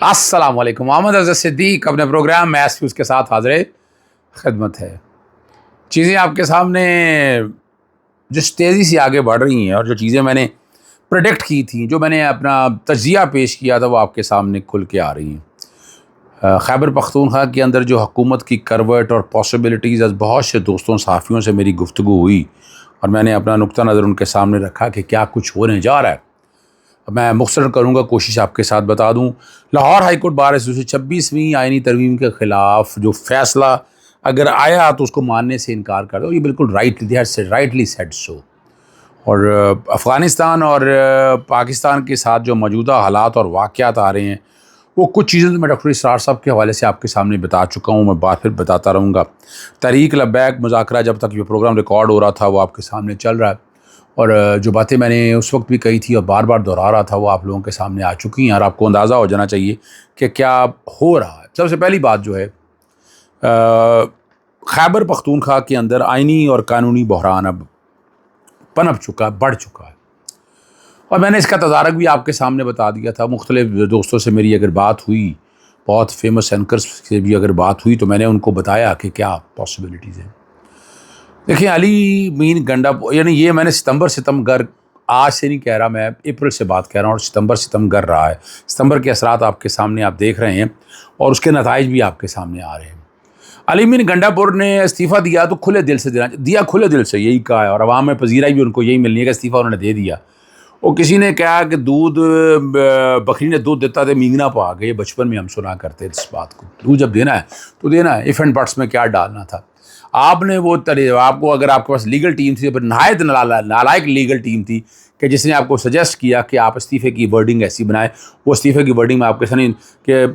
السلام علیکم. محمد افضل صدیق اپنے پروگرام میتھس فیوز کے ساتھ حاضر خدمت ہے. چیزیں آپ کے سامنے جس تیزی سے آگے بڑھ رہی ہیں اور جو چیزیں میں نے پریڈکٹ کی تھیں، جو میں نے اپنا تجزیہ پیش کیا تھا، وہ آپ کے سامنے کھل کے آ رہی ہیں. خیبر پختونخوا کے اندر جو حکومت کی کروٹ اور پاسبلٹیز، از بہت سے دوستوں صحافیوں سے میری گفتگو ہوئی اور میں نے اپنا نقطہ نظر ان کے سامنے رکھا کہ کیا کچھ ہونے جا رہا ہے. میں مختصر کروں گا، کوشش آپ کے ساتھ بتا دوں. لاہور ہائی کورٹ بار ایسوسی 26ویں آئینی ترمیم کے خلاف جو فیصلہ اگر آیا تو اس کو ماننے سے انکار کر دو. یہ بالکل رائٹلی سیڈ سو. اور افغانستان اور پاکستان کے ساتھ جو موجودہ حالات اور واقعات آ رہے ہیں، وہ کچھ چیزیں تو میں ڈاکٹر اسرار صاحب کے حوالے سے آپ کے سامنے بتا چکا ہوں، میں بات پھر بتاتا رہوں گا. تحریک لبیک مذاکرہ جب تک یہ پروگرام ریکارڈ ہو رہا تھا وہ آپ کے سامنے چل رہا ہے، اور جو باتیں میں نے اس وقت بھی کہی تھی اور بار بار دہرا رہا تھا وہ آپ لوگوں کے سامنے آ چکی ہیں، اور آپ کو اندازہ ہو جانا چاہیے کہ کیا ہو رہا ہے. سب سے پہلی بات جو ہے، خیبر پختونخوا کے اندر آئینی اور قانونی بحران اب پنپ چکا، بڑھ چکا ہے، اور میں نے اس کا تدارک بھی آپ کے سامنے بتا دیا تھا. مختلف دوستوں سے میری اگر بات ہوئی، بہت فیمس اینکرز سے بھی اگر بات ہوئی، تو میں نے ان کو بتایا کہ کیا پاسبلٹیز ہیں. دیکھیں، علی مین گنڈا، یعنی یہ میں نے ستمگر آج سے نہیں کہہ رہا، میں اپریل سے بات کہہ رہا ہوں، اور ستمگر رہا ہے. ستمبر کے اثرات آپ کے سامنے آپ دیکھ رہے ہیں اور اس کے نتائج بھی آپ کے سامنے آ رہے ہیں. علی مین گنڈا پور نے استعفیٰ دیا تو کھلے دل سے دیا کھلے دل سے، یہی کہا ہے، اور عوام میں پذیرائی بھی ان کو یہی ملنی ہے کہ استعفیٰ انہوں نے دے دیا. اور کسی نے کہا کہ بکری نے دودھ دیتا تھا مینگنا پا گئے، بچپن میں ہم سنا کرتے اس بات کو. دودھ جب دینا ہے تو دینا ہے، ایف اینڈ بٹس میں کیا ڈالنا تھا. آپ نے وہ آپ کو، اگر آپ کے پاس لیگل ٹیم تھی، نہایت نالائق لیگل ٹیم تھی کہ جس نے آپ کو سجیسٹ کیا کہ آپ استعفے کی ورڈنگ ایسی بنائیں، وہ استعفے کی ورڈنگ میں آپ کے سامنے کہ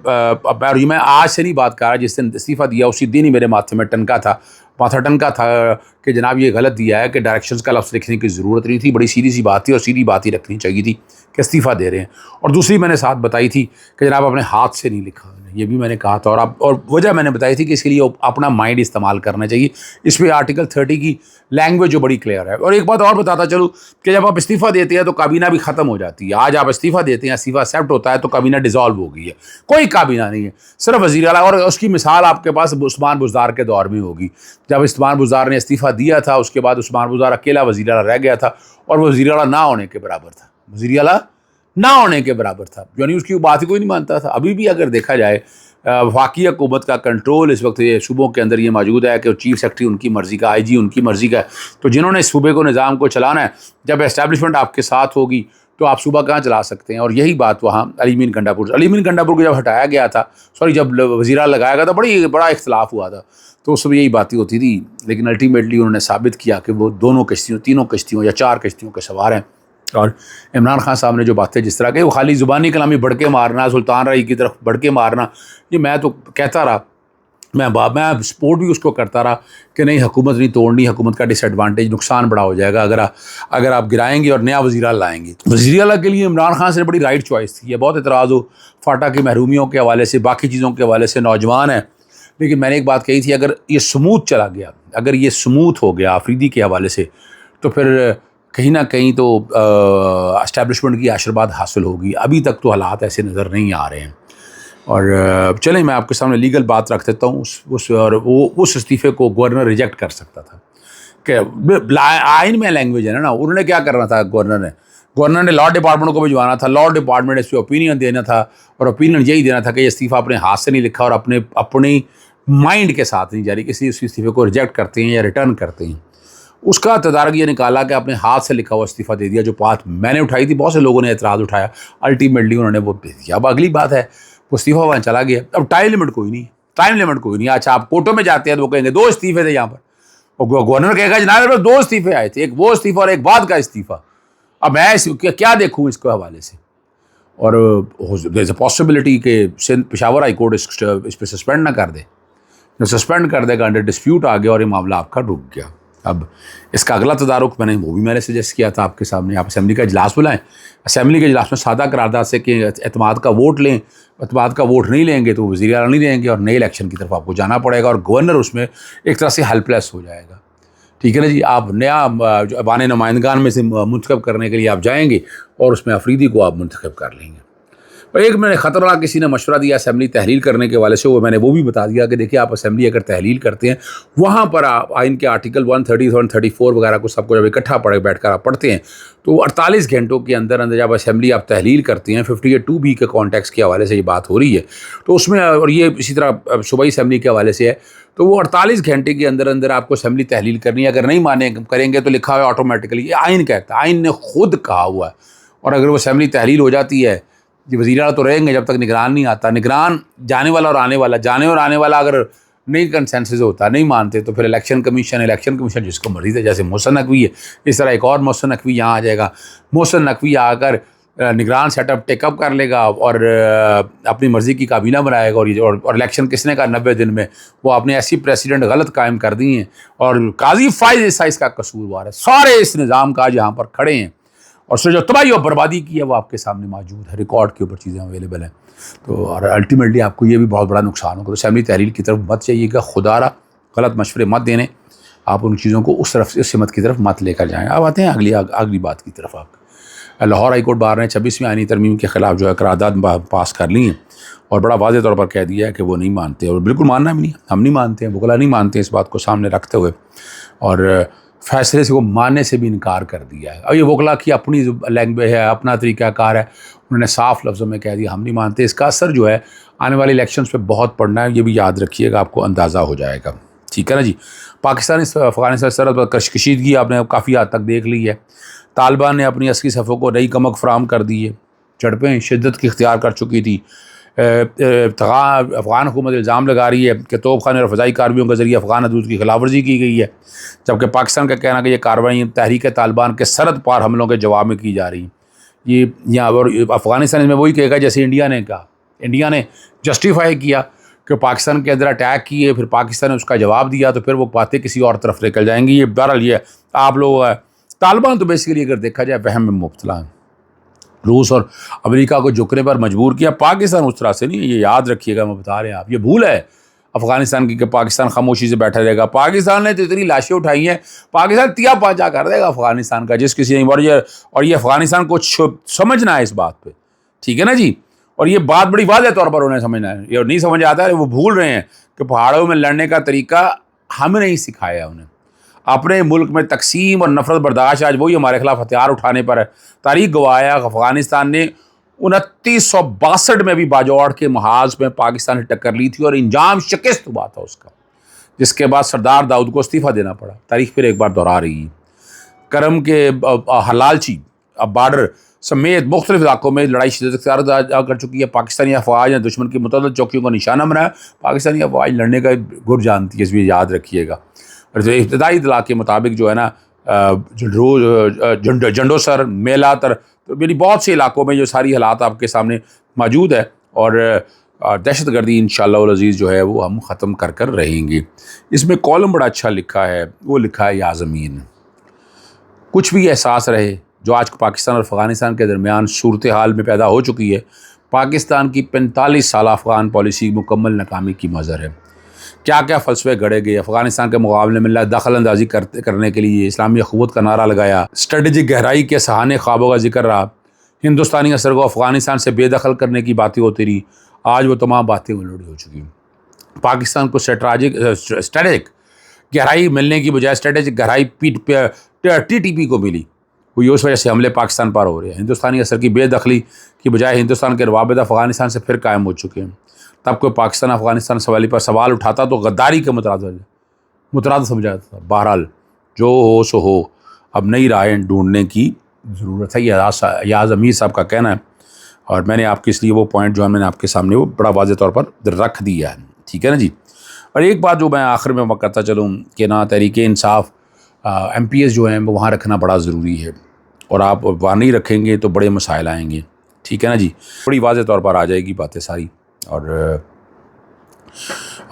میں آج سے نہیں بات کر رہا، جس دن استعفیٰ دیا اسی دن ہی میرے ماتھے میں ماتھا ٹنکا تھا کہ جناب یہ غلط دیا ہے، کہ ڈائریکشنز کا لفظ لکھنے کی ضرورت نہیں تھی. بڑی سیدھی سی بات تھی اور سیدھی بات ہی رکھنی چاہیے تھی کہ استعفیٰ دے رہے ہیں. اور دوسری میں نے ساتھ بتائی تھی کہ جناب اپنے ہاتھ سے نہیں لکھا، یہ بھی میں نے کہا تھا. اور وجہ میں نے بتائی تھی کہ اس کے لیے اپنا مائنڈ استعمال کرنا چاہیے. اس پہ آرٹیکل 30 کی لینگویج جو بڑی کلیئر ہے. اور ایک بات اور بتاتا چلوں کہ جب آپ استعفیٰ دیتے ہیں تو کابینہ بھی ختم ہو جاتی ہے. آج آپ استعفیٰ دیتے ہیں، استعفیٰ ایکسیپٹ ہوتا ہے تو کابینہ ڈیزالو ہو گئی ہے، کوئی کابینہ نہیں ہے، صرف وزیر اعلیٰ. اور اس کی مثال آپ کے پاس عثمان بزدار کے دور میں ہوگی، جب عثمان بزدار نے استعفیٰ دیا تھا، اس کے بعد عثمان بزدار اکیلا وزیر اعلیٰ رہ گیا تھا، اور وہ وزیر اعلیٰ نہ ہونے کے برابر تھا، وزیر اعلیٰ نہ ہونے کے برابر تھا، یعنی اس کی بات ہی کوئی نہیں مانتا تھا. ابھی بھی اگر دیکھا جائے، وفاقی حکومت کا کنٹرول اس وقت یہ صوبوں کے اندر یہ موجود ہے کہ چیف سیکرٹری ان کی مرضی کا، آئی جی ان کی مرضی کا ہے. تو جنہوں نے صوبے کو، نظام کو چلانا ہے، جب اسٹیبلشمنٹ آپ کے ساتھ ہوگی تو آپ صوبہ کہاں چلا سکتے ہیں. اور یہی بات وہاں علی مین گنڈا پور کو جب ہٹایا گیا تھا، جب وزیر اعلیٰ لگایا گیا تھا، بڑا اختلاف ہوا تھا، تو اس میں یہی باتیں ہوتی تھی. لیکن الٹیمیٹلی انہوں نے ثابت کیا کہ وہ تینوں کشتیوں یا 4 کشتیوں کے سوار ہیں. اور عمران خان صاحب نے جو باتیں جس طرح کہ وہ خالی زبانی کلامی بڑھ کے مارنا، سلطان رائی کی طرف بڑھ کے مارنا، یہ میں تو کہتا رہا، میں سپورٹ بھی اس کو کرتا رہا کہ نہیں، حکومت نہیں توڑنی، حکومت کا ڈس ایڈوانٹیج، نقصان بڑا ہو جائے گا اگر آپ گرائیں گے اور نیا وزیر اعلیٰ لائیں گے. وزیر اعلیٰ کے لیے عمران خان سے بڑی رائٹ چوائس تھی. یہ بہت اعتراض ہو فاٹا کی محرومیوں کے حوالے سے، باقی چیزوں کے حوالے سے، نوجوان ہیں، لیکن میں نے ایک بات کہی تھی، اگر یہ سموتھ چلا گیا، اگر یہ سموتھ ہو گیا آفریدی کے حوالے سے، تو پھر کہیں نہ کہیں تو اسٹیبلشمنٹ کی آشیرواد حاصل ہوگی. ابھی تک تو حالات ایسے نظر نہیں آ رہے ہیں. اور چلیں میں آپ کے سامنے لیگل بات رکھ دیتا ہوں. اس استعفے کو گورنر ریجیکٹ کر سکتا تھا کہ آئین میں لینگویج ہے نا. انہوں نے کیا کرنا تھا، گورنر نے لاء ڈپارٹمنٹ کو بھجوانا تھا، لاء ڈپارٹمنٹ اس پہ اوپینین دینا تھا، اور اوپینین یہی دینا تھا کہ یہ استعفیٰ اپنے ہاتھ سے نہیں لکھا اور اپنی مائنڈ کے ساتھ نہیں جاری، کسی اس استعفے کو ریجیکٹ کرتے ہیں یا ریٹرن کرتے ہیں. اس کا تدارک یہ نکالا کہ اپنے ہاتھ سے لکھا ہوا استعفیٰ دے دیا. جو بات میں نے اٹھائی تھی، بہت سے لوگوں نے اعتراض اٹھایا، الٹیمیٹلی انہوں نے وہ دے دیا. اب اگلی بات ہے، وہ استعفیٰ وہاں چلا گیا. اب ٹائم لمٹ کوئی نہیں. اچھا، آپ کورٹوں میں جاتے ہیں تو وہ کہیں گے 2 استعفے تھے یہاں پر، اور گورنر کہے گا جناب 2 استعفے آئے تھے، ایک وہ استعفیٰ اور ایک بعد کا استعفیٰ. اب میں کیا دیکھوں اس کے حوالے سے. اور دیر از اے پاسبلٹی کہ پشاور ہائی کورٹ اس پہ سسپینڈ نہ کر دے. سسپینڈ کر دے گا، انڈر ڈسپیوٹ آ گیا اور یہ معاملہ آپ کا رک گیا. اب اس کا اگلا تدارک میں نے سجیسٹ کیا تھا آپ کے سامنے. آپ اسمبلی کا اجلاس بلائیں، اسمبلی کے اجلاس میں سادہ قرارداد سے کہ اعتماد کا ووٹ لیں. اعتماد کا ووٹ نہیں لیں گے تو وزیر اعلیٰ نہیں دیں گے، اور نئے الیکشن کی طرف آپ کو جانا پڑے گا، اور گورنر اس میں ایک طرح سے ہیلپ لیس ہو جائے گا. ٹھیک ہے نا جی. آپ نیا ایوان نمائندگان میں سے منتخب کرنے کے لیے آپ جائیں گے، اور اس میں آفریدی کو آپ منتخب کر لیں گے. اور ایک میں نے خطرناک کسی نے مشورہ دیا اسمبلی تحلیل کرنے کے والے سے، وہ میں نے وہ بھی بتا دیا کہ دیکھیے آپ اسمبلی اگر تحلیل کرتے ہیں وہاں پر آپ آئین کے آرٹیکل 130 134 وغیرہ کو سب کو جب اکٹھا بیٹھ کر آپ پڑھتے ہیں تو 48 گھنٹوں کے اندر جب اسمبلی آپ تحلیل کرتے ہیں 58(2)B کے کانٹیکس کے حوالے سے یہ بات ہو رہی ہے تو اس میں، اور یہ اسی طرح صوبائی اسمبلی کے حوالے سے ہے، تو وہ 48 گھنٹے کے اندر آپ کو اسمبلی تحلیل کرنی ہے، اگر نہیں کریں گے تو لکھا ہوا ہے آٹومیٹکلی، یہ آئین کہتا ہے، آئین نے خود کہا ہوا ہے، اور اگر وہ اسمبلی تحلیل ہو جاتی ہے، یہ وزیر اعلیٰ تو رہیں گے جب تک نگران نہیں آتا، نگران جانے والا اور آنے والا اگر نہیں کنسنسس ہوتا، نہیں مانتے، تو پھر الیکشن کمیشن جس کو مرضی ہے، جیسے محسن نقوی ہے اس طرح ایک اور محسن نقوی یہاں آ جائے گا، محسن نقوی آ کر نگران سیٹ اپ ٹیک اپ کر لے گا اور اپنی مرضی کی کابینہ بنائے گا، اور الیکشن کس نے کہا 90 دن میں، وہ آپ نے ایسی پریسیڈنٹ غلط قائم کر دی ہیں، اور قاضی فائز عیسیٰ اس کا قصوروار ہے، سارے اس نظام کا جہاں پر کھڑے ہیں، اور جو تباہی اور بربادی کی ہے وہ آپ کے سامنے موجود ہے، ریکارڈ کے اوپر چیزیں اویلیبل ہیں، تو اور الٹیمیٹلی آپ کو یہ بھی بہت بڑا نقصان ہوگا، تو اسمبلی تحلیل کی طرف مت جائیے گا، خدا را غلط مشورے مت دینے، آپ ان چیزوں کو اس سمت کی طرف مت لے کر جائیں۔ اب آتے ہیں اگلی بات کی طرف۔ آپ لاہور ہائی کورٹ بار نے 26ویں آئینی ترمیم کے خلاف جو ہے قرارداد پاس کر لی ہیں، اور بڑا واضح طور پر کہہ دیا ہے کہ وہ نہیں مانتے، اور بالکل ماننا بھی نہیں، ہم نہیں مانتے ہیں، وکلا نہیں مانتے، اس بات کو سامنے رکھتے ہوئے، اور فیصلے سے وہ ماننے سے بھی انکار کر دیا ہے۔ اب یہ وکلا کی اپنی لینگویج ہے، اپنا طریقہ کار ہے، انہوں نے صاف لفظوں میں کہہ دیا ہم نہیں مانتے۔ اس کا اثر جو ہے آنے والے الیکشنز پہ بہت پڑنا ہے، یہ بھی یاد رکھیے گا، آپ کو اندازہ ہو جائے گا، ٹھیک ہے نا جی۔ پاکستانی افغانستان سرحد پر کشیدگی آپ نے کافی حد تک دیکھ لی ہے، طالبان نے اپنی عسکری صفوں کو نئی کمک فراہم کر دی ہے، جھڑپیں شدت کی اختیار کر چکی تھی، افغان حکومت الزام لگا رہی ہے کہ توپ خانے اور فضائی کارروائیوں کے ذریعے افغان حدود کی خلاف ورزی کی گئی ہے، جبکہ پاکستان کا کہنا کہ یہ کارروائیں تحریک طالبان کے سرحد پار حملوں کے جواب میں کی جا رہی ہیں۔ یہ یہاں اور افغانستان میں وہی کہے گا جیسے انڈیا نے کہا، انڈیا نے جسٹیفائی کیا کہ پاکستان کے اندر اٹیک کیے، پھر پاکستان نے اس کا جواب دیا، تو پھر وہ باتیں کسی اور طرف نکل جائیں گی۔ یہ بہرحال یہ آپ لوگ طالبان تو بیسیکلی اگر دیکھا جائے وہم میں مبتلا ہیں، روس اور امریکہ کو جھکنے پر مجبور کیا، پاکستان اس طرح سے نہیں، یہ یاد رکھیے گا، میں بتا رہے ہیں آپ، یہ بھول ہے افغانستان کی کہ پاکستان خاموشی سے بیٹھا رہے گا۔ پاکستان نے تو اتنی لاشیں اٹھائی ہیں، پاکستان تیا پاچا کر دے گا افغانستان کا، جس کسی نے، اور یہ افغانستان کو سمجھنا ہے اس بات پہ، ٹھیک ہے نا جی، اور یہ بات بڑی واضح طور پر انہیں سمجھنا ہے، یہ نہیں سمجھ آتا ہے، وہ بھول رہے ہیں کہ پہاڑوں میں لڑنے کا طریقہ ہم نہیں سکھایا انہیں، اپنے ملک میں تقسیم اور نفرت برداشت آج وہی ہمارے خلاف ہتھیار اٹھانے پر ہے۔ تاریخ گواہ ہے افغانستان نے 2962 میں بھی باجوڑ کے محاذ میں پاکستان سے ٹکر لی تھی، اور انجام شکست ہوا تھا اس کا، جس کے بعد سردار داؤد کو استعفیٰ دینا پڑا۔ تاریخ پھر ایک بار دہرا رہی ہے۔ کرم کے ہلالچی بارڈر سمیت مختلف علاقوں میں لڑائی شدت اختیار کر چکی ہے، پاکستانی افواج نے دشمن کی متعدد چوکیوں کو نشانہ بنایا، پاکستانی افواج لڑنے کا گر جانتی ہے، اس بھی یاد رکھیے گا۔ ابتدائی اطلاع کے مطابق جو ہے نا جنڈو سر، میلا تر، میری بہت سے علاقوں میں جو ساری حالات آپ کے سامنے موجود ہے، اور دہشت گردی انشاءاللہ العزیز جو ہے وہ ہم ختم کر رہیں گے۔ اس میں کالم بڑا اچھا لکھا ہے، وہ لکھا ہے یا زمین، کچھ بھی احساس رہے جو آج پاکستان اور افغانستان کے درمیان صورتحال میں پیدا ہو چکی ہے، پاکستان کی 45 سالہ افغان پالیسی مکمل ناکامی کی مظہر ہے۔ کیا کیا فلسفے گھڑے گئے، افغانستان کے مقابلے میں دخل اندازی کرنے کے لیے اسلامی اخوت کا نعرہ لگایا، اسٹریٹجک گہرائی کے سہانے خوابوں کا ذکر رہا، ہندوستانی اثر کو افغانستان سے بے دخل کرنے کی باتیں ہوتی رہی، آج وہ تمام باتیں الٹ ہو چکی ہیں۔ پاکستان کو اسٹریٹجک گہرائی ملنے کی بجائے اسٹریٹجک گہرائی ٹی ٹی پی کو ملی، وہ اس وجہ سے حملے پاکستان پر ہو رہے ہیں۔ ہندوستانی اثر کی بے دخلی کی بجائے ہندوستان کے روابط افغانستان سے پھر قائم ہو چکے ہیں۔ تب کوئی پاکستان افغانستان سوالی پر سوال اٹھاتا تو غداری کے مترادف سمجھا جاتا تھا۔ بہرحال جو ہو سو ہو، اب نئی راہیں ڈھونڈنے کی ضرورت ہے، یہ ایاز امیر صاحب کا کہنا ہے، اور میں نے آپ کے اس لیے وہ پوائنٹ جو ہے میں نے آپ کے سامنے وہ بڑا واضح طور پر رکھ دیا ہے، ٹھیک ہے نا جی۔ اور ایک بات جو میں آخر میں کرتا چلوں کہ نا Tehreek Insaf M P S جو ہیں وہاں رکھنا بڑا ضروری ہے، اور آپ وہاں نہیں رکھیں گے تو بڑے مسائل آئیں گے، ٹھیک ہے نا جی، بڑی واضح طور پر آ جائے گی باتیں ساری۔ اور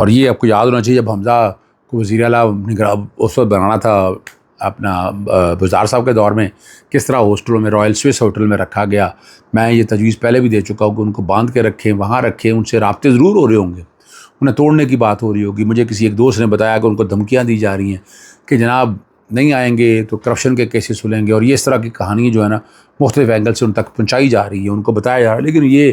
یہ آپ کو یاد ہونا چاہیے، جب حمزہ کو وزیر اعلیٰ اس وقت بنانا تھا اپنا وزار صاحب کے دور میں، کس طرح ہاسٹلوں میں، رائل سوئس ہوٹل میں رکھا گیا، میں یہ تجویز پہلے بھی دے چکا ہوں کہ ان کو باندھ کے رکھیں، وہاں رکھیں، ان سے رابطے ضرور ہو رہے ہوں گے، انہیں توڑنے کی بات ہو رہی ہوگی۔ مجھے کسی ایک دوست نے بتایا کہ ان کو دھمکیاں دی جا رہی ہیں کہ جناب نہیں آئیں گے تو کرپشن کے کیسز سنیں گے، اور یہ اس طرح کی کہانی جو ہے نا مختلف اینگل سے ان تک پہنچائی جا رہی ہے، ان کو بتایا جا رہا ہے، لیکن یہ